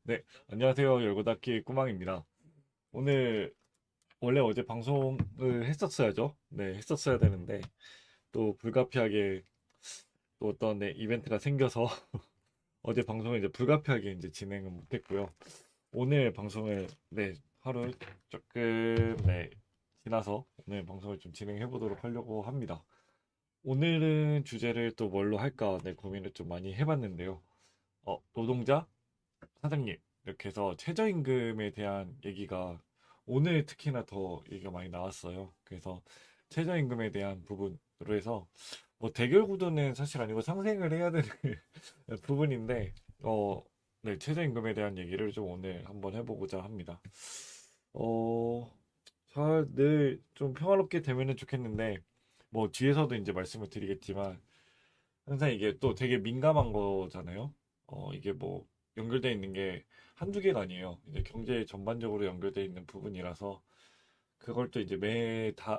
네, 안녕하세요. 열고닫기 꾸망입니다. 오늘 원래 어제 방송을 했었어야죠. 네, 했었어야 되는데 또 불가피하게 또 어떤 이벤트가 생겨서 어제 방송을 이제 불가피하게 이제 진행을 못했고요. 오늘 방송을 하루 조금 지나서 오늘 방송을 좀 진행해 보도록 하려고 합니다. 오늘은 주제를 또 뭘로 할까 고민을 좀 많이 해봤는데요. 노동자 사장님, 이렇게 해서 최저임금에 대한 얘기가 오늘 특히나 더 얘기가 많이 나왔어요. 그래서 최저임금에 대한 부분으로 해서 뭐 대결 구도는 사실 아니고 상생을 해야 되는 부분인데, 최저임금에 대한 얘기를 좀 오늘 한번 해보고자 합니다. 어, 잘 늘 좀 평화롭게 되면은 좋겠는데, 뭐 뒤에서도 이제 말씀을 드리겠지만, 항상 이게 또 되게 민감한 거잖아요. 이게 뭐 연결돼 있는 게 한두 개가 아니에요. 이제 경제 전반적으로 연결돼 있는 부분이라서 그걸 또 이제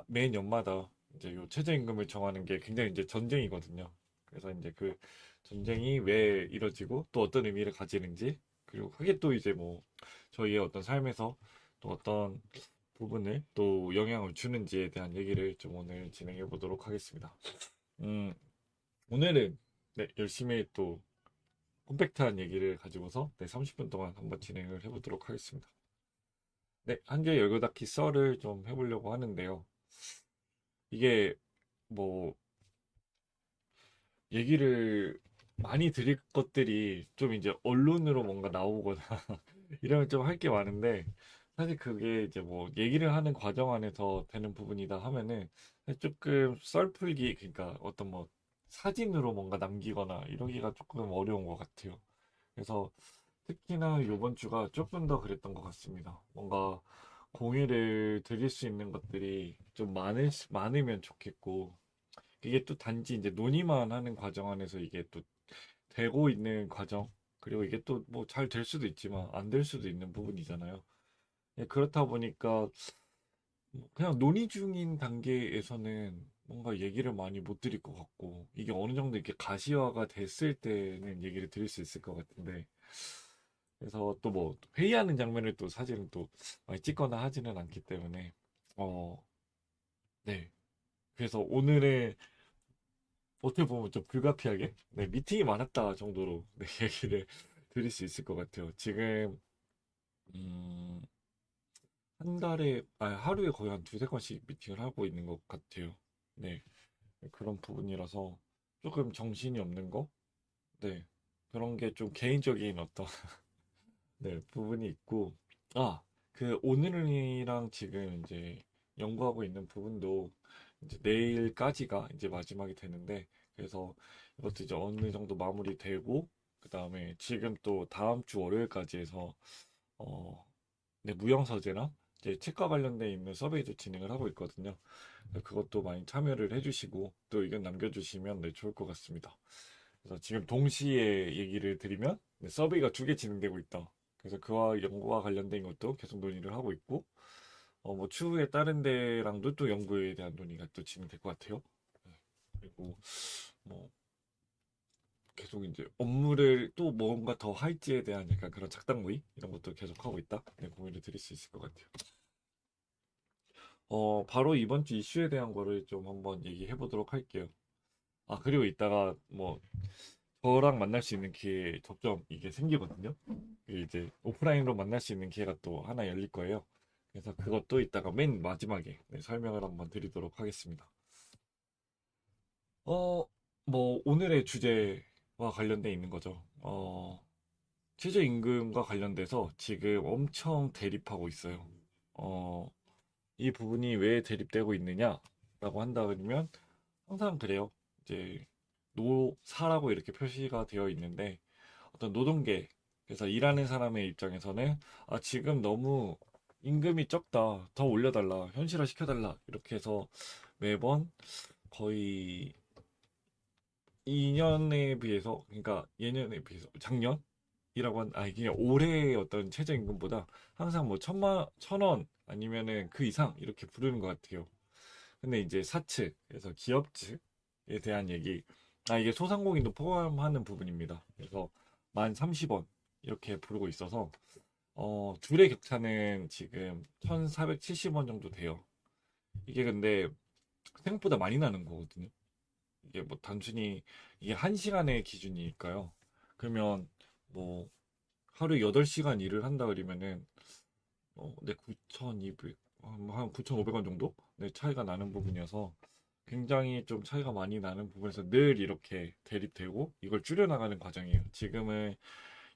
매년마다 이제 요 최저임금을 정하는 게 굉장히 이제 전쟁이거든요. 그래서 이제 그 전쟁이 왜 이뤄지고 또 어떤 의미를 가지는지 그리고 그게 또 이제 뭐 저희의 어떤 삶에서 또 어떤 부분을 또 영향을 주는지에 대한 얘기를 좀 오늘 진행해 보도록 하겠습니다. 음, 오늘은 열심히 또 콤팩트한 얘기를 가지고서 30분 동안 한번 진행을 해보도록 하겠습니다. 네, 한개 열고 닫기 썰을 좀 해보려고 하는데요. 이게 뭐 얘기를 많이 드릴 것들이 좀 이제 언론으로 뭔가 나오거나 이러면 좀 할 게 많은데 사실 그게 이제 뭐 얘기를 하는 과정 안에서 되는 부분이다 하면은 조금 썰풀기 그러니까 어떤 뭐 사진으로 뭔가 남기거나 이러기가 조금 어려운 것 같아요. 그래서 특히나 이번 주가 조금 더 그랬던 것 같습니다. 뭔가 공유를 드릴 수 있는 것들이 좀 많으면 좋겠고, 이게 또 단지 이제 논의만 하는 과정 안에서 이게 또 되고 있는 과정, 그리고 이게 또 뭐 잘 될 수도 있지만 안 될 수도 있는 부분이잖아요. 그렇다 보니까 그냥 논의 중인 단계에서는 뭔가 얘기를 많이 못 드릴 것 같고, 이게 어느 정도 이렇게 가시화가 됐을 때는 얘기를 드릴 수 있을 것 같은데, 그래서 또 뭐 회의하는 장면을 또 사진을 또 많이 찍거나 하지는 않기 때문에 어, 네. 그래서 오늘의 어떻게 보면 좀 불가피하게 미팅이 많았다 정도로 얘기를 드릴 수 있을 것 같아요. 지금 음, 한 달에 하루에 거의 한 두세 건씩 미팅을 하고 있는 것 같아요. 네. 그런 부분이라서 조금 정신이 없는 거? 네. 그런 게 좀 개인적인 어떤 부분이 있고, 아, 그 오늘이랑 지금 이제 연구하고 있는 부분도 이제 내일까지가 이제 마지막이 되는데, 그래서 이것도 이제 어느 정도 마무리되고, 그 다음에 지금 또 다음 주 월요일까지 해서, 어, 무형서재랑 이제 책과 관련돼 있는 서베이도 진행을 하고 있거든요. 그것도 많이 참여를 해주시고, 또 의견 남겨주시면 좋을 것 같습니다. 그래서 지금 동시에 얘기를 드리면 서베이가 두 개 진행되고 있다. 그래서 그와 연구와 관련된 것도 계속 논의를 하고 있고, 뭐 추후에 다른 데랑도 또 연구에 대한 논의가 또 진행될 것 같아요. 네. 그리고 뭐 계속 이제 업무를 또 뭔가 더 할지에 대한 약간 그런 작당 모의 이런 것도 계속 하고 있다. 공유를 드릴 수 있을 것 같아요. 바로 이번 주 이슈에 대한 거를 좀 한번 얘기해 보도록 할게요. 아, 그리고 이따가 뭐 저랑 만날 수 있는 기회 접점 이게 생기거든요. 그게 이제 오프라인으로 만날 수 있는 기회가 또 하나 열릴 거예요. 그래서 그것도 이따가 맨 마지막에 설명을 한번 드리도록 하겠습니다. 어, 뭐 오늘의 주제와 관련돼 있는 거죠. 최저임금과 관련돼서 지금 엄청 대립하고 있어요. 어, 이 부분이 왜 대립되고 있느냐라고 한다 그러면 항상 그래요. 이제 노사라고 이렇게 표시가 되어 있는데 어떤 노동계, 그래서 일하는 사람의 입장에서는 아, 지금 너무 임금이 적다. 더 올려달라. 현실화 시켜달라. 이렇게 해서 매번 거의 2년에 비해서, 그러니까 예년에 비해서, 작년이라고 그냥 올해의 어떤 최저임금보다 항상 뭐 천 원 아니면은 그 이상 이렇게 부르는 것 같아요. 근데 이제 사측, 그래서 기업 측에 대한 얘기, 이게 소상공인도 포함하는 부분입니다. 그래서 만 30원 이렇게 부르고 있어서 둘의 격차는 지금 1,470원 정도 돼요. 이게 근데 생각보다 많이 나는 거거든요. 이게 뭐 단순히 이게 1시간의 기준이니까요. 그러면 뭐 하루에 8시간 일을 한다 그러면은 네, 9,200, 한 9,500원 정도? 네, 차이가 나는 부분이어서 굉장히 좀 차이가 많이 나는 부분에서 늘 이렇게 대립되고 이걸 줄여나가는 과정이에요. 지금은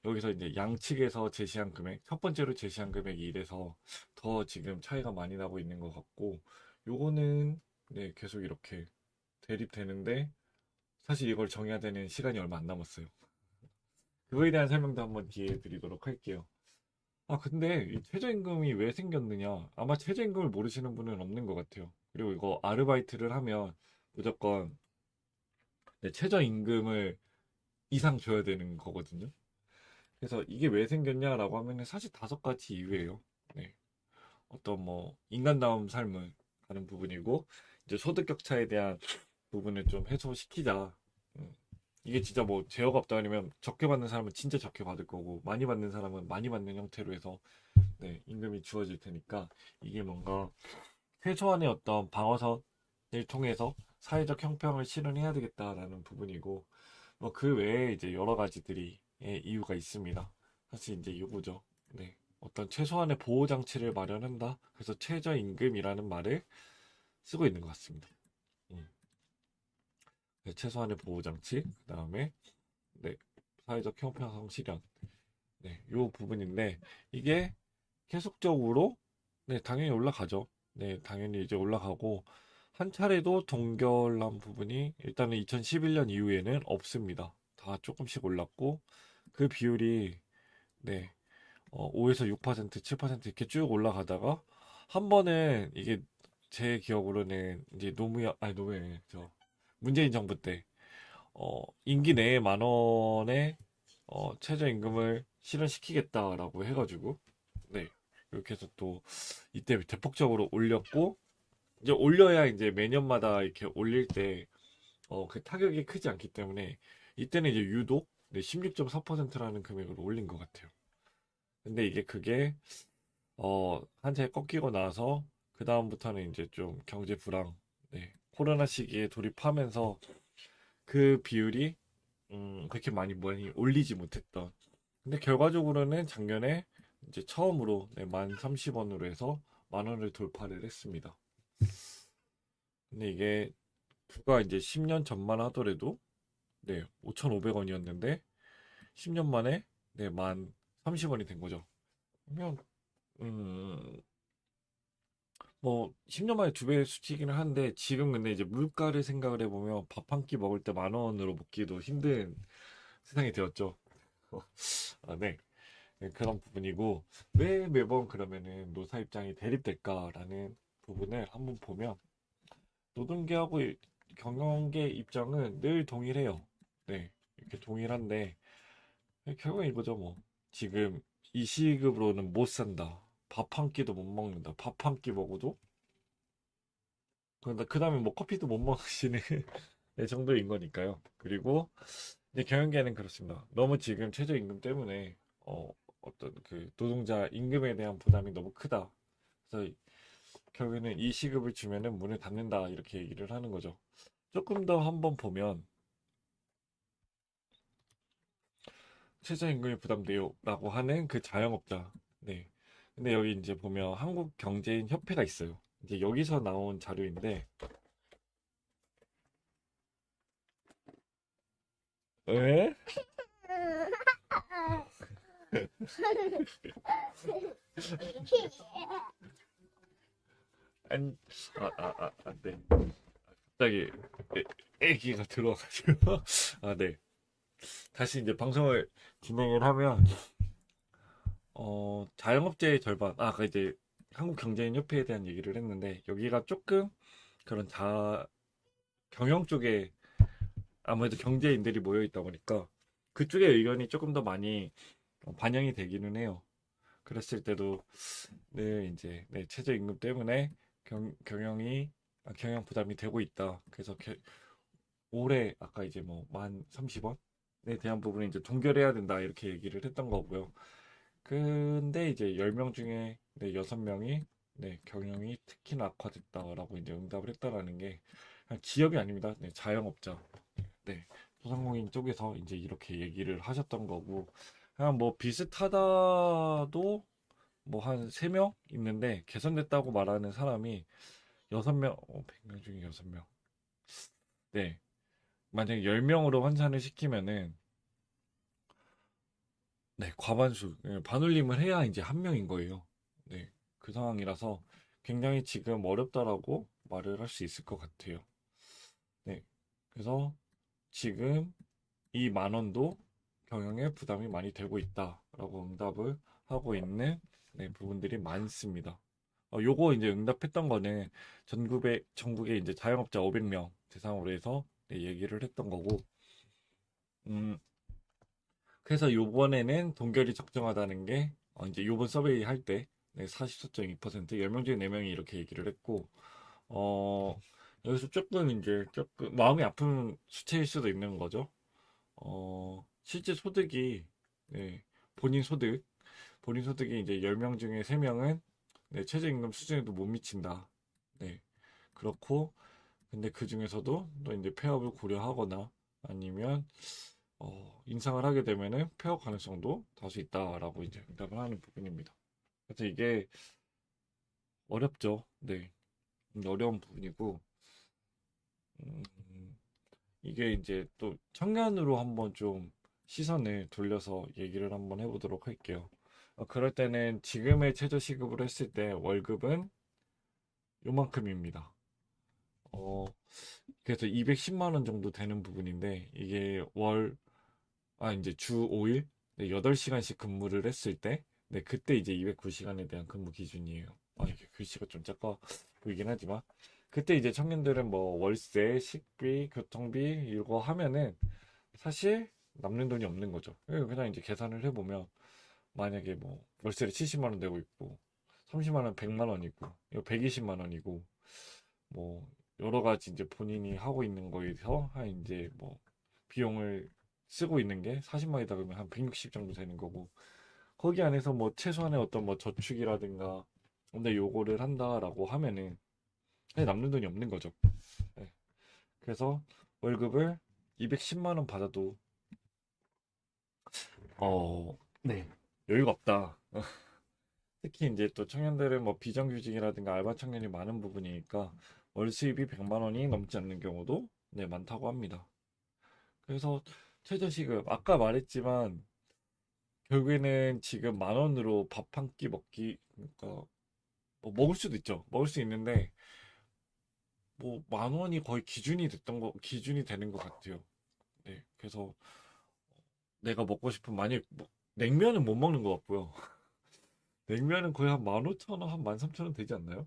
여기서 이제 양측에서 제시한 금액, 첫 번째로 제시한 금액이 이래서 더 지금 차이가 많이 나고 있는 것 같고, 요거는 네, 계속 이렇게 대립되는데 사실 이걸 정해야 되는 시간이 얼마 안 남았어요. 그거에 대한 설명도 한번 뒤에 드리도록 할게요. 아, 근데 이 최저임금이 왜 생겼느냐? 아마 최저임금을 모르시는 분은 없는 것 같아요. 그리고 이거 아르바이트를 하면 무조건 네, 최저임금을 이상 줘야 되는 거거든요. 그래서 이게 왜 생겼냐라고 하면은 사실 5가지 이유예요. 네. 어떤 뭐 인간다움 삶을 가는 부분이고 이제 소득 격차에 대한 부분을 좀 해소시키자. 음. 이게 진짜 뭐 제어가 없다 아니면 적게 받는 사람은 진짜 적게 받을 거고 많이 받는 사람은 많이 받는 형태로 해서 네, 임금이 주어질 테니까 이게 뭔가 최소한의 어떤 방어선을 통해서 사회적 형평을 실현해야 되겠다라는 부분이고 뭐 그 외에 이제 여러 가지들이 이유가 있습니다. 사실 이제 이거죠. 네. 어떤 최소한의 보호 장치를 마련한다. 그래서 최저임금이라는 말을 쓰고 있는 것 같습니다. 음. 네, 최소한의 보호 장치, 그다음에 네, 사회적 형평성 실현. 네, 요 부분인데 이게 계속적으로 네, 당연히 올라가죠. 네, 당연히 이제 올라가고 한 차례도 동결난 부분이 일단은 2011년 이후에는 없습니다. 다 조금씩 올랐고 그 비율이 네, 5에서 6%, 7% 이렇게 쭉 올라가다가 한 번은 이게 제 기억으로는 이제 노무현 저 문재인 정부 때 임기 내에 10,000원의 최저임금을 실현시키겠다라고 해가지고 네 이렇게 해서 또 이때 대폭적으로 올렸고 이제 올려야 이제 매년마다 이렇게 올릴 때 그 타격이 크지 않기 때문에 이때는 이제 유독 네, 16.4%라는 금액으로 올린 것 같아요. 근데 이게 그게 한 차례 꺾이고 나서 그 다음부터는 이제 좀 경제 불황, 네, 코로나 시기에 돌입하면서 그 비율이 그렇게 많이 올리지 못했던. 근데 결과적으로는 작년에 이제 처음으로 네, 만 30원으로 해서 10,000원을 돌파를 했습니다. 근데 이게 그가 이제 10년 전만 하더라도 네, 5,500원이었는데 10년 만에 네, 만 30원이 된 거죠. 그러면 음, 뭐 10년 만에 2배 수치이기는 한데 지금 근데 이제 물가를 생각을 해보면 밥 한 끼 먹을 때 10,000원으로 먹기도 힘든 세상이 되었죠. 아, 네. 네, 그런 부분이고 왜 매번 그러면은 노사 입장이 대립될까라는 부분을 한번 보면 노동계하고 경영계 입장은 늘 동일해요. 네, 이렇게 동일한데 결국은 이거죠 뭐. 지금 이 시급으로는 못 산다. 밥 한 끼도 못 먹는다. 밥 한 끼 먹어도 그 다음에 뭐 커피도 못 마시는 네, 정도인 거니까요. 그리고 이제 경영계는 그렇습니다. 너무 지금 최저임금 때문에 어떤 그 노동자 임금에 대한 부담이 너무 크다. 그래서 결국에는 이 시급을 주면은 문을 닫는다 이렇게 얘기를 하는 거죠. 조금 더 한번 보면 최저임금이 부담돼요라고 하는 그 자영업자. 네. 근데 여기 이제 보면 한국경제인 협회가 있어요. 이제 여기서 나온 자료인데, 에? 안, 네. 갑자기 애기가 들어와가지고, 아, 네. 다시 이제 방송을 진행을 하면, 자영업자의 절반, 아까 이제 한국경제인협회에 대한 얘기를 했는데, 여기가 조금 그런 경영 쪽에 아무래도 경제인들이 모여 있다 보니까 그쪽의 의견이 조금 더 많이 반영이 되기는 해요. 그랬을 때도 네, 이제 네, 최저임금 때문에 경영 부담이 되고 있다. 그래서 올해 아까 이제 뭐 만 30원 대한 부분을 이제 동결해야 된다 이렇게 얘기를 했던 거고요. 근데 이제 10명 중에 6명이 경영이 특히나 악화됐다라고 이제 응답을 했다라는 게 그냥 기업이 아닙니다. 자영업자. 소상공인 쪽에서 이제 이렇게 얘기를 하셨던 거고 그냥 뭐 비슷하다도 뭐 한 3명 있는데 개선됐다고 말하는 사람이 6명, 100명 중에 6명. 네. 만약에 10명으로 환산을 시키면은 과반수, 반올림을 해야 이제 한 명인 거예요. 그 상황이라서 굉장히 지금 어렵다라고 말을 할 수 있을 것 같아요. 네. 그래서 지금 이 10,000원도 경영에 부담이 많이 되고 있다라고 응답을 하고 있는 부분들이 많습니다. 요거 이제 응답했던 거는 전국에 이제 자영업자 500명 대상으로 해서 얘기를 했던 거고, 음, 그래서 요번에는 동결이 적정하다는 게 이제 요번 서베이 할 때 44.2% 10명 중에 4명이 이렇게 얘기를 했고 어 여기서 조금 마음이 아픈 수치일 수도 있는 거죠. 실제 소득이 네, 본인 소득 본인 소득이 이제 10명 중에 3명은 최저임금 수준에도 못 미친다. 네. 그렇고 근데 그 중에서도 또 이제 폐업을 고려하거나 아니면 인상을 하게 되면은 폐업 가능성도 다수 있다라고 이제 응답을 하는 부분입니다. 그래서 이게 어렵죠. 어려운 부분이고, 음, 이게 이제 또 청년으로 한번 좀 시선을 돌려서 얘기를 한번 해보도록 할게요. 그럴 때는 지금의 최저시급으로 했을 때 월급은 요만큼입니다. 어, 그래서 210만 원 정도 되는 부분인데, 이게 이제 주 5일, 8시간씩 근무를 했을 때, 그때 이제 209시간에 대한 근무 기준이에요. 이게 글씨가 좀 작아 보이긴 하지만, 그때 이제 청년들은 뭐 월세, 식비, 교통비 이거 하면은 사실 남는 돈이 없는 거죠. 그냥 이제 계산을 해보면, 만약에 뭐 월세를 70만 원 내고 있고, 30만 원 100만 원이고, 이거 120만 원이고, 뭐 여러 가지 이제 본인이 하고 있는 거에서 한 이제 뭐 비용을 쓰고 있는 게 40만이다 그러면 한 160 정도 되는 거고 거기 안에서 뭐 최소한의 어떤 뭐 저축이라든가 근데 요거를 한다라고 하면은 그냥 남는 돈이 없는 거죠. 네. 그래서 월급을 210만 원 받아도 어, 네. 여유가 없다. 특히 이제 또 청년들은 뭐 비정규직이라든가 알바 청년이 많은 부분이니까 월 수입이 100만 원이 넘지 않는 경우도 많다고 합니다. 그래서 최저시급 아까 말했지만 결국에는 지금 10,000원으로 밥 한 끼 먹기 그러니까 뭐 먹을 수도 있죠. 먹을 수 있는데 뭐 10,000원이 거의 기준이 되는 것 같아요. 그래서 내가 먹고 싶은 만약 뭐, 냉면은 못 먹는 것 같고요. 냉면은 거의 한 15,000원, 한 13,000원 되지 않나요?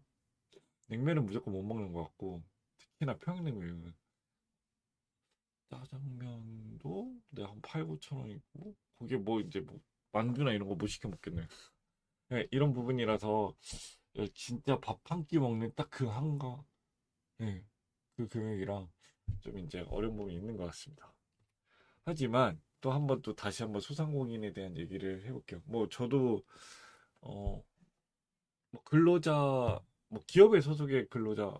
냉면은 무조건 못 먹는 것 같고 특히나 평양냉면은 짜장면도 한 8, 9천 원이고 거기에 뭐 이제 뭐 만두나 이런 거 못 시켜 먹겠네. 이런 부분이라서 진짜 밥 한 끼 먹는 딱 그 한가 네, 그 금액이랑 좀 이제 어려운 부분이 있는 것 같습니다. 하지만 또 한 번 또 다시 한번 소상공인에 대한 얘기를 해볼게요. 뭐 저도 어, 뭐 근로자 뭐 기업의 소속의 근로자일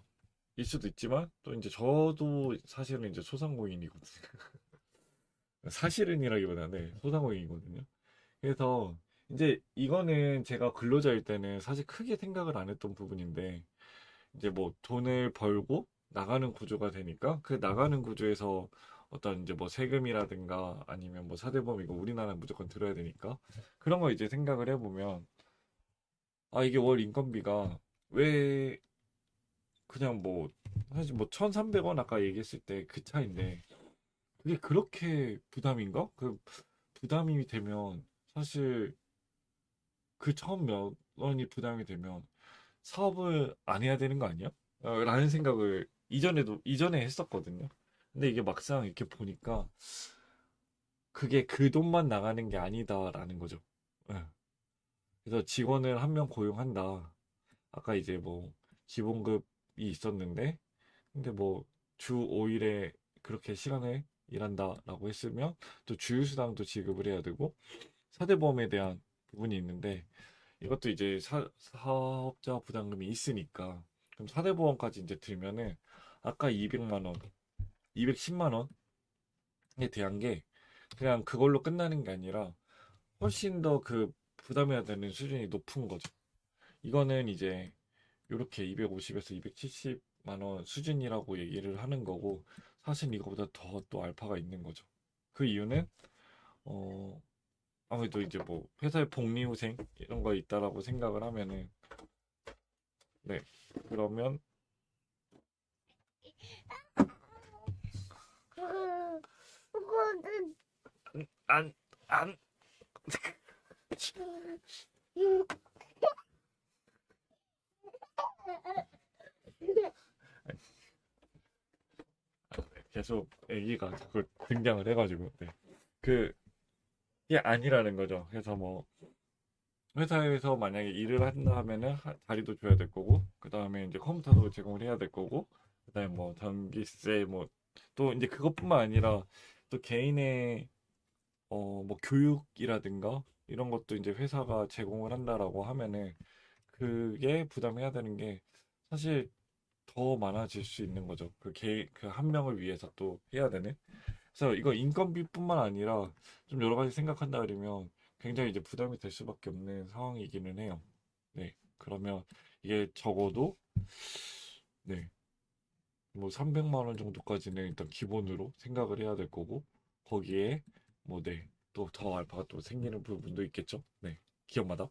수도 있지만 또 이제 저도 사실은 이제 소상공인이거든요. 사실은이라기보다는 소상공인이거든요. 그래서 이제 이거는 제가 근로자일 때는 사실 크게 생각을 안 했던 부분인데 이제 뭐 돈을 벌고 나가는 구조가 되니까 그 나가는 구조에서 어떤 이제 뭐 세금이라든가 아니면 뭐 사대보험 이거 우리나라는 무조건 들어야 되니까 그런 거 이제 생각을 해보면 이게 월 인건비가 왜 그냥 뭐 사실 뭐 1,300원 아까 얘기했을 때 그 차인데 그게 그렇게 부담인가? 그 부담이 되면 사실 그 처음 몇 원이 부담이 되면 사업을 안 해야 되는 거 아니야? 라는 생각을 이전에 했었거든요. 근데 이게 막상 이렇게 보니까 그게 그 돈만 나가는 게 아니다라는 거죠. 예. 그래서 직원을 한 명 고용한다. 아까 이제 뭐 기본급이 있었는데, 근데 뭐 주 5일에 그렇게 시간을 일한다라고 했으면 또 주휴수당도 지급을 해야 되고 사대보험에 대한 부분이 있는데 이것도 이제 사업자 부담금이 있으니까 그럼 사대보험까지 이제 들면은 아까 200만 원, 210만 원에 대한 게 그냥 그걸로 끝나는 게 아니라 훨씬 더 그 부담해야 되는 수준이 높은 거죠. 이거는 이제 이렇게 250에서 270만 원 수준이라고 얘기를 하는 거고 사실 이거보다 더 또 알파가 있는 거죠. 그 이유는 어 아무래도 이제 뭐 회사의 복리후생 이런 거 있다라고 생각을 하면은 네 그러면 안 안 계속 애기가 자꾸 등장을 해가지고 네. 그게 아니라는 거죠. 그래서 뭐 회사에서 만약에 일을 한다 하면은 자리도 줘야 될 거고 그 다음에 이제 컴퓨터도 제공을 해야 될 거고 그 다음에 뭐 전기세 뭐 또 이제 그것뿐만 아니라 또 개인의 뭐 교육이라든가 이런 것도 이제 회사가 제공을 한다라고 하면은 그게 부담해야 되는 게 사실 더 많아질 수 있는 거죠. 그 한 명을 위해서 또 해야 되는. 그래서 이거 인건비뿐만 아니라 좀 여러 가지 생각한다 그러면 굉장히 이제 부담이 될 수밖에 없는 상황이기는 해요. 네. 그러면 이게 적어도 네. 뭐 300만 원 정도까지는 일단 기본으로 생각을 해야 될 거고 거기에 뭐 네. 또 더 알파가 또 생기는 부분도 있겠죠. 네. 기업마다.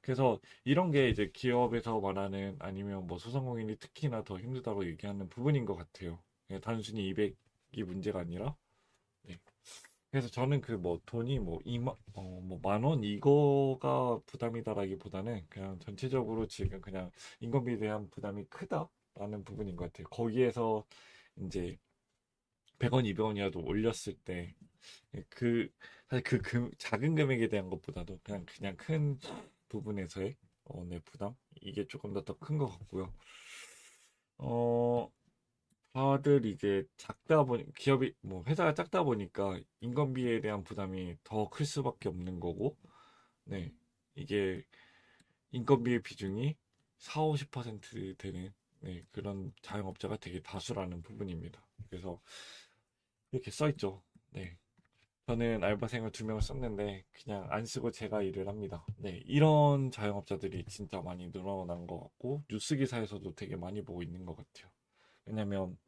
그래서 이런 게 이제 기업에서 말하는 아니면 뭐 소상공인이 특히나 더 힘들다고 얘기하는 부분인 것 같아요. 그냥 단순히 200이 문제가 아니라 네. 그래서 저는 그 뭐 돈이 뭐 2만 뭐 만 원 이거가 부담이다라기보다는 그냥 전체적으로 지금 그냥 인건비에 대한 부담이 크다라는 부분인 것 같아요. 거기에서 이제 100원, 200원이라도 올렸을 때 그 사실 작은 금액에 대한 것보다도 그냥 큰 부분에서의 내 부담 이게 조금 더 큰 것 같고요. 어 다들 이제 작다 보니 기업이 뭐 회사가 작다 보니까 인건비에 대한 부담이 더 클 수밖에 없는 거고, 네 이게 인건비의 비중이 4, 50% 되는 네, 그런 자영업자가 되게 다수라는 부분입니다. 그래서 이렇게 써 있죠. 네. 저는 알바생을 2명을 썼는데 그냥 안 쓰고 제가 일을 합니다. 네, 이런 자영업자들이 진짜 많이 늘어난 것 같고 뉴스 기사에서도 되게 많이 보고 있는 것 같아요. 왜냐면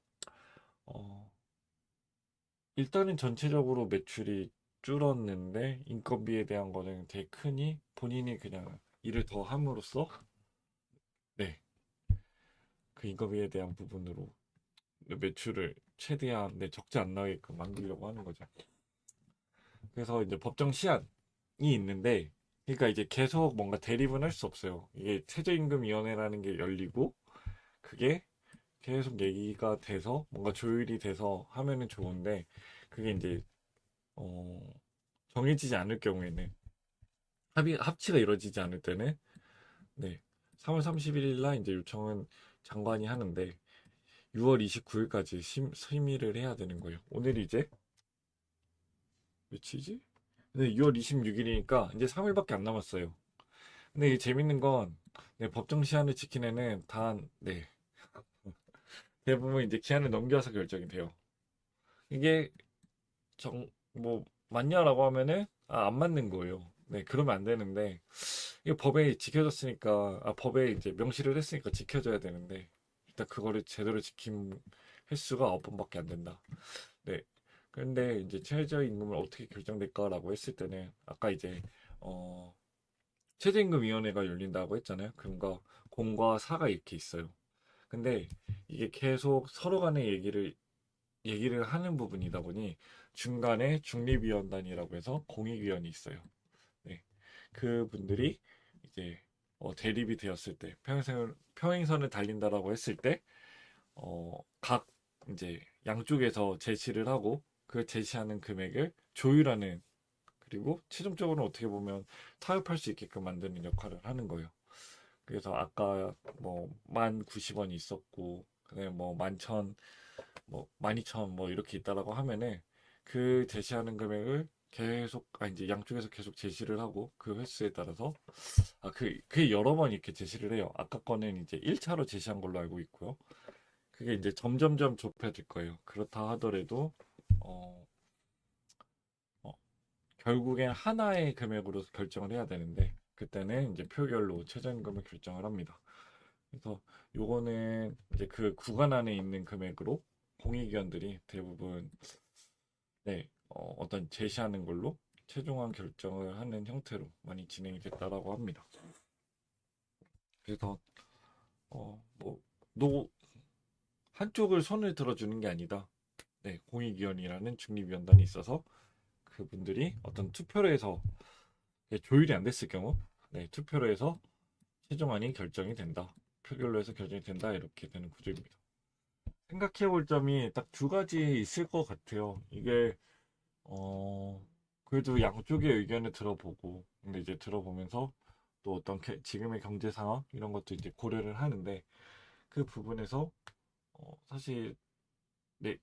어, 일단은 전체적으로 매출이 줄었는데 인건비에 대한 거는 되게 크니 본인이 그냥 일을 더 함으로써 네, 그 인건비에 대한 부분으로 매출을 최대한 네, 적지 않게끔 만들려고 하는 거죠. 그래서 이제 법정 시한이 있는데 그러니까 이제 계속 뭔가 대립은 할 수 없어요. 이게 최저임금위원회라는 게 열리고 그게 계속 얘기가 돼서 뭔가 조율이 돼서 하면은 좋은데 그게 이제 어, 정해지지 않을 경우에는 합치가 이루어지지 않을 때는 네 3월 31일 날 이제 요청은 장관이 하는데 6월 29일까지 심의를 해야 되는 거예요. 오늘이 이제 며칠이지? 네, 6월 26일이니까 이제 3일밖에 안 남았어요. 근데 이게 재밌는 건 네, 법정 시한을 지킨 애는 네, 대부분 이제 기한을 넘겨서 결정이 돼요. 이게 뭐 맞냐라고 하면은 안 맞는 거예요. 네, 그러면 안 되는데 이게 법에 지켜졌으니까 법에 이제 명시를 했으니까 지켜져야 되는데 일단 그거를 제대로 지킨 횟수가 9번밖에 안 된다. 네. 그런데 이제 최저임금을 어떻게 결정될까라고 했을 때는 아까 이제 어 최저임금위원회가 열린다고 했잖아요. 그러니까 공과 사가 이렇게 있어요. 근데 이게 계속 서로 간의 얘기를 하는 부분이다 보니 중간에 중립위원단이라고 해서 공익위원이 있어요. 네. 그분들이 이제 대립이 되었을 때 평행선을 달린다라고 했을 때 각 이제 양쪽에서 제시를 하고 그 제시하는 금액을 조율하는 그리고 최종적으로 어떻게 보면 타협할 수 있게끔 만드는 역할을 하는 거예요. 그래서 아까 뭐 10,090원이 있었고 그다음에 뭐 11,000 뭐 12,000 뭐 이렇게 있다라고 하면은 그 제시하는 금액을 계속, 이제 양쪽에서 계속 제시를 하고 그 횟수에 따라서, 그게 여러 번 이렇게 제시를 해요. 아까 거는 이제 1차로 제시한 걸로 알고 있고요. 그게 이제 점점점 좁혀질 거예요. 그렇다 하더라도, 어, 어, 결국엔 하나의 금액으로 결정을 해야 되는데, 그때는 이제 표결로 최저임금을 결정을 합니다. 그래서 요거는 이제 그 구간 안에 있는 금액으로 공익위원들이 대부분 어떤 제시하는 걸로 최종한 결정을 하는 형태로 많이 진행이 됐다라고 합니다. 그래서 뭐 노 한쪽을 손을 들어주는 게 아니다. 공익위원이라는 중립위원단이 있어서 그분들이 어떤 투표로 해서 조율이 안 됐을 경우 투표로 해서 최종안이 결정이 된다. 표결로 해서 결정이 된다. 이렇게 되는 구조입니다. 생각해 볼 점이 딱 두 가지 있을 것 같아요. 이게 어, 그래도 양쪽의 의견을 들어보고, 근데 이제 들어보면서 또 어떤 지금의 경제 상황 이런 것도 이제 고려를 하는데 그 부분에서 사실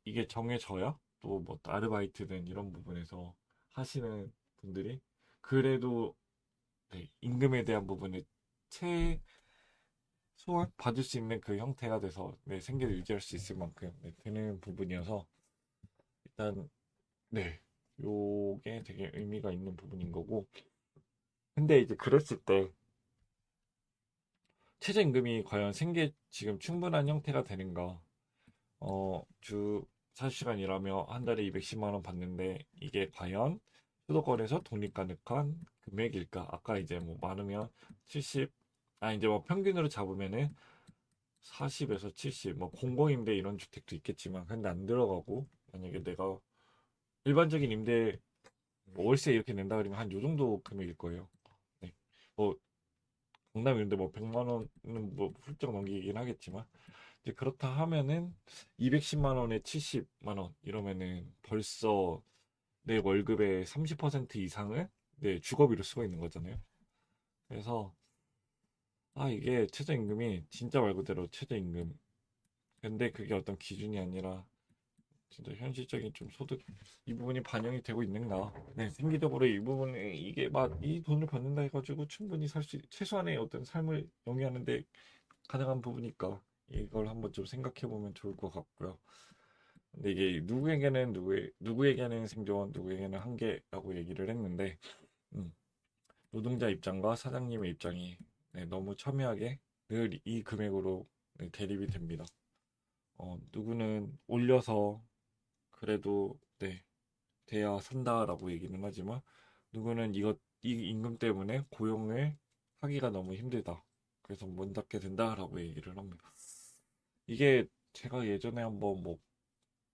이게 정해져야 또 뭐 아르바이트든 이런 부분에서 하시는 분들이 그래도 임금에 대한 부분을 최소한 받을 수 있는 그 형태가 돼서 생계를 유지할 수 있을 만큼 되는 부분이어서 일단 요게 되게 의미가 있는 부분인 거고. 근데 이제 그랬을 때 최저임금이 과연 생계 지금 충분한 형태가 되는가? 주 40시간 일하며 한 달에 210만 원 받는데 이게 과연 수도권에서 독립가능한 금액일까? 아까 이제 뭐 많으면 70, 이제 뭐 평균으로 잡으면은 40에서 70, 뭐 공공임대 이런 주택도 있겠지만 근데 안 들어가고 만약에 내가 일반적인 임대 뭐 월세 이렇게 낸다 그러면 한 요 정도 금액일 거예요. 네. 뭐 강남 이런데 뭐 100만 원은 뭐 훌쩍 넘기긴 하겠지만 이제 그렇다 하면은 210만 원에 70만 원 이러면은 벌써 내 월급의 30% 이상을 주거비로 쓰고 있는 거잖아요. 그래서 이게 최저임금이 진짜 말 그대로 최저임금. 근데 그게 어떤 기준이 아니라 진짜 현실적인 좀 소득 이 부분이 반영이 되고 있는가? 생기적으로 이 부분에 이게 막 이 돈을 받는다 해가지고 충분히 살 수 최소한의 어떤 삶을 영위하는데 가능한 부분이니까 이걸 한번 좀 생각해 보면 좋을 것 같고요. 근데 이게 누구에게는 생존, 누구에게는 한계라고 얘기를 했는데 음, 노동자 입장과 사장님의 입장이 너무 첨예하게 늘 이 금액으로 대립이 됩니다. 누구는 올려서 그래도 돼야 산다라고 얘기는 하지만 누구는 이 임금 때문에 고용을 하기가 너무 힘들다. 그래서 문 닫게 된다라고 얘기를 합니다. 이게 제가 예전에 한번 뭐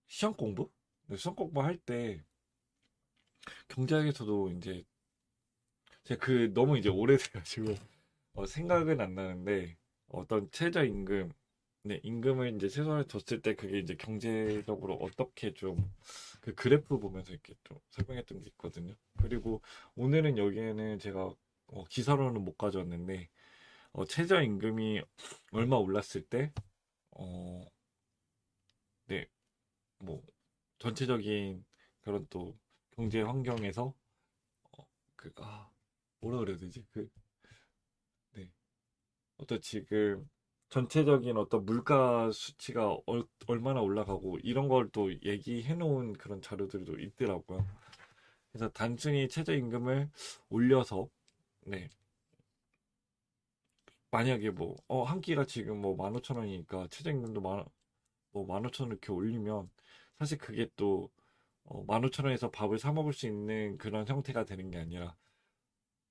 시험 공부? 시험 공부할 때 경제학에서도 이제 제가 너무 이제 오래돼가지고 생각은 안 나는데 어떤 최저임금 임금을 이제 최소화해 뒀을 때 그게 이제 경제적으로 어떻게 좀 그 그래프 보면서 이렇게 좀 설명했던 게 있거든요. 그리고 오늘은 여기에는 제가 기사로는 못 가져왔는데 최저임금이 얼마 올랐을 때 어, 네, 뭐 전체적인 그런 또 경제 환경에서 어, 뭐라 그래야 되지? 어떤 지금 전체적인 어떤 물가 수치가 얼마나 올라가고 이런 걸 또 얘기해 놓은 그런 자료들도 있더라고요. 그래서 단순히 최저임금을 올려서 네 만약에 뭐 한 끼가 지금 뭐 15,000원이니까 최저임금도 뭐 15,000원 이렇게 올리면 사실 그게 또 15,000원에서 밥을 사 먹을 수 있는 그런 형태가 되는 게 아니라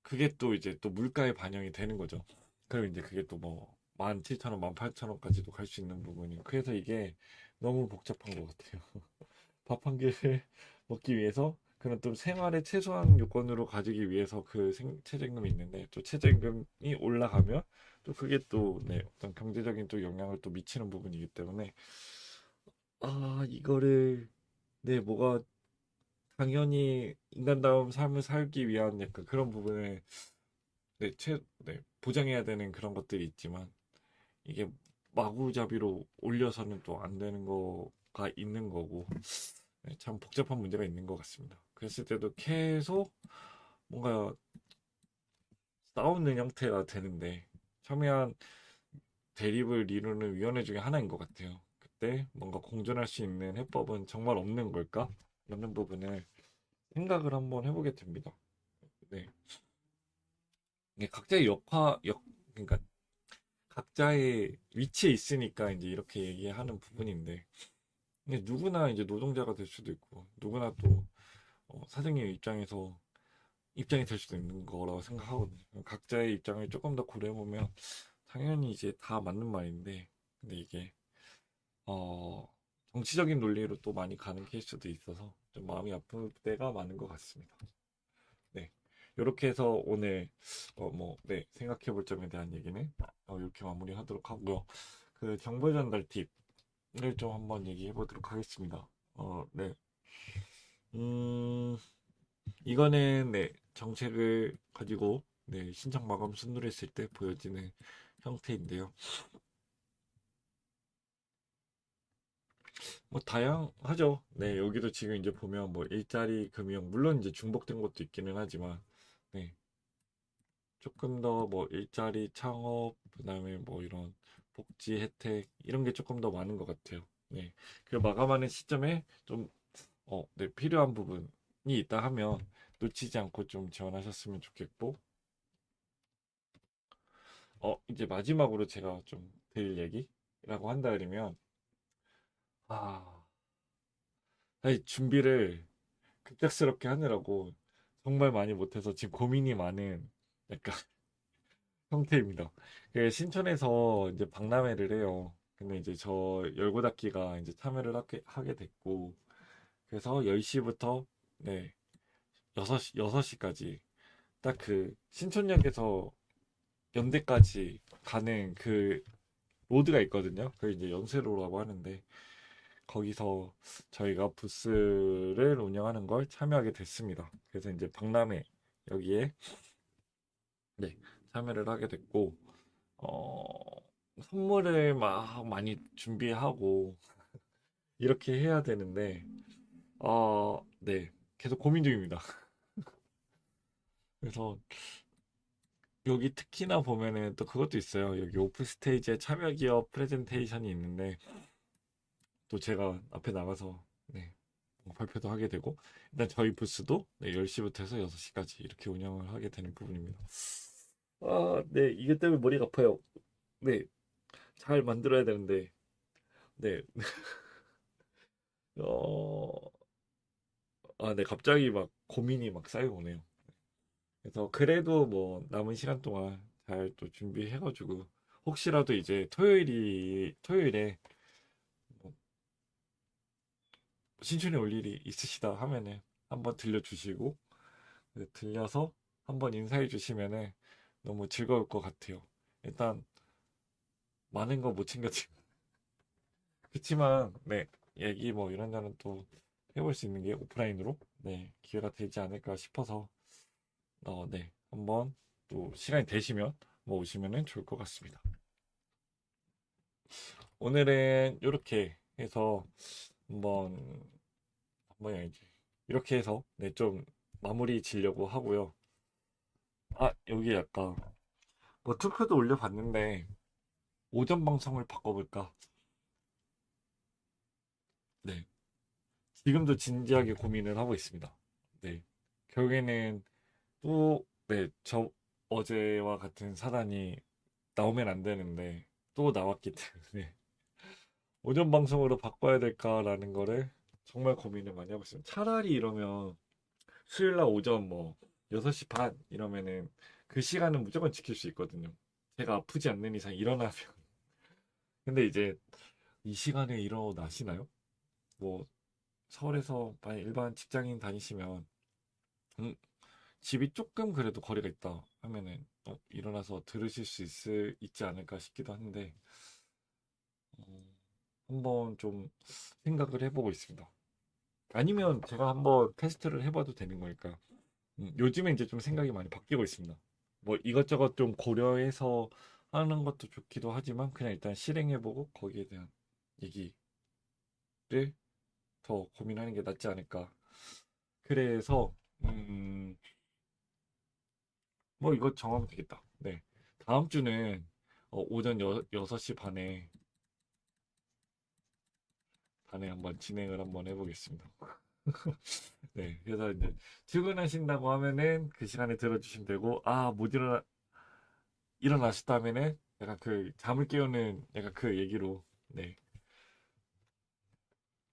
그게 또 이제 또 물가에 반영이 되는 거죠. 그럼 이제 그게 또 뭐 17,000원, 18,000원까지도 갈 수 있는 부분이. 그래서 이게 너무 복잡한 것 같아요. 밥 한 끼를 먹기 위해서 그런 또 생활의 최소한 요건으로 가지기 위해서 그 최저임금이 있는데 또 최저임금이 올라가면 또 그게 또 어떤 경제적인 또 영향을 또 미치는 부분이기 때문에 이거를 뭐가 당연히 인간다운 삶을 살기 위한 약간 그런 부분을 보장해야 되는 그런 것들이 있지만 이게 마구잡이로 올려서는 또 안 되는 거가 있는 거고 네, 참 복잡한 문제가 있는 것 같습니다. 그랬을 때도 계속 뭔가 싸우는 형태가 되는데 첨예한 대립을 이루는 위원회 중에 하나인 것 같아요. 그때 뭔가 공존할 수 있는 해법은 정말 없는 걸까? 라는 부분을 생각을 한번 해보게 됩니다. 네. 이게 각자의 그러니까 각자의 위치에 있으니까 이제 이렇게 얘기하는 부분인데, 이게 누구나 이제 노동자가 될 수도 있고, 누구나 또 사장님 입장이 될 수도 있는 거라고 생각하거든요. 각자의 입장을 조금 더 고려해보면 당연히 이제 다 맞는 말인데, 근데 이게 어, 정치적인 논리로 또 많이 가는 케이스도 있어서 좀 마음이 아플 때가 많은 것 같습니다. 네. 이렇게 해서 오늘 네, 생각해 볼 점에 대한 얘기는 이렇게 마무리하도록 하고요. 그 정보 전달 팁을 좀 한번 얘기해 보도록 하겠습니다. 네. 음, 이거는 네, 정책을 가지고 네, 신청 마감 순으로 했을 때 보여지는 형태인데요. 뭐 다양하죠. 네, 여기도 지금 이제 보면 뭐 일자리 금융 물론 이제 중복된 것도 있기는 하지만 네, 조금 더 뭐 일자리 창업 그다음에 뭐 이런 복지 혜택 이런 게 조금 더 많은 것 같아요. 네, 그 마감하는 시점에 좀 네, 필요한 부분이 있다 하면 놓치지 않고 좀 지원하셨으면 좋겠고 이제 마지막으로 제가 좀 드릴 얘기라고 한다 그러면 아, 사실 준비를 급작스럽게 하느라고 정말 많이 못해서 지금 고민이 많은 약간 형태입니다. 그 신촌에서 이제 박람회를 해요. 근데 이제 저 열고닫기가 이제 참여를 하게 됐고, 그래서 10시부터 네, 6시까지 딱 그 신촌역에서 연대까지 가는 그 로드가 있거든요. 그게 이제 연세로라고 하는데, 거기서 저희가 부스를 운영하는 걸 참여하게 됐습니다. 그래서 이제 박람회 여기에 네, 참여를 하게 됐고, 어, 선물을 막 많이 준비하고, 이렇게 해야 되는데, 네, 계속 고민 중입니다. 그래서, 여기 특히나 보면은 또 그것도 있어요. 여기 오픈 스테이지에 참여 기업 프레젠테이션이 있는데, 또 제가 앞에 나가서, 네, 발표도 하게 되고, 일단 저희 부스도 네, 10시부터 해서 6시까지 이렇게 운영을 하게 되는 부분입니다. 네, 이게 때문에 머리가 아파요. 네, 잘 만들어야 되는데, 네, 어, 네, 갑자기 막 고민이 막 쌓여오네요. 그래서 그래도 뭐 남은 시간 동안 잘 또 준비해가지고 혹시라도 이제 토요일에 뭐 신촌에 올 일이 있으시다 하면은 한번 들려주시고 들려서 한번 인사해 주시면은 너무 즐거울 것 같아요. 일단 많은 거 못 챙겼지만 그렇지만 네 얘기 뭐 이런저런 또 해볼 수 있는 게 오프라인으로 네 기회가 되지 않을까 싶어서 네. 한번 또 시간이 되시면 뭐 오시면은 좋을 것 같습니다. 오늘은 이렇게 해서 한번 뭐야지 이렇게 해서 네, 좀 마무리 지려고 하고요. 여기 약간 뭐 투표도 올려봤는데 오전 방송을 바꿔볼까? 네. 지금도 진지하게 고민을 하고 있습니다. 네. 결국에는 또 네, 어제와 같은 사단이 나오면 안 되는데 또 나왔기 때문에 오전 방송으로 바꿔야 될까라는 거를 정말 고민을 많이 하고 있어요. 차라리 이러면 수요일 날 오전 뭐 6시 반 이러면은 그 시간은 무조건 지킬 수 있거든요. 제가 아프지 않는 이상 일어나면. 근데 이제 이 시간에 일어나시나요? 뭐 서울에서 만약 일반 직장인 다니시면 음, 집이 조금 그래도 거리가 있다 하면은 일어나서 들으실 수 있지 않을까 싶기도 한데 어, 한번 좀 생각을 해보고 있습니다. 아니면 제가 한번 테스트를 해봐도 되는 거니까. 요즘에 이제 좀 생각이 많이 바뀌고 있습니다. 뭐 이것저것 좀 고려해서 하는 것도 좋기도 하지만 그냥 일단 실행해보고 거기에 대한 얘기를 더 고민하는 게 낫지 않을까. 그래서 뭐 이거 정하면 되겠다. 네. 다음 주는 오전 6시 반에 한번 진행을 한번 해보겠습니다. 네. 그래서 이제 출근하신다고 하면은 그 시간에 들어주시면 되고, 아, 못 일어나셨다면은 약간 그 잠을 깨우는 약간 그 얘기로, 네.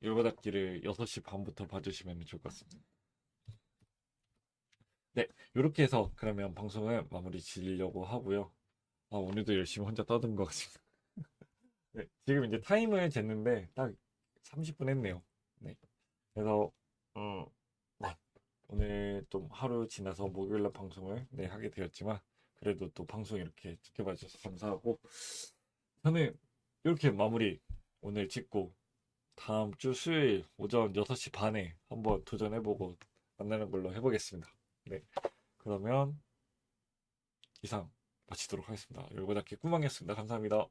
열받았기를 6시 반부터 봐주시면 좋을 것 같습니다. 네. 이렇게 해서 그러면 방송을 마무리 지으려고 하고요. 아, 오늘도 열심히 혼자 떠든 것 같습니다. 네. 지금 이제 타임을 쟀는데 딱 30분 했네요. 네. 그래서, 음, 네. 오늘 좀 하루 지나서 목요일날 방송을 네, 하게 되었지만, 그래도 또 방송 이렇게 지켜봐 주셔서 감사하고, 저는 이렇게 마무리 오늘 짓고, 다음 주 수요일 오전 6시 반에 한번 도전해보고 만나는 걸로 해보겠습니다. 네. 그러면 이상 마치도록 하겠습니다. 열고닫기 꾸망이었습니다. 감사합니다.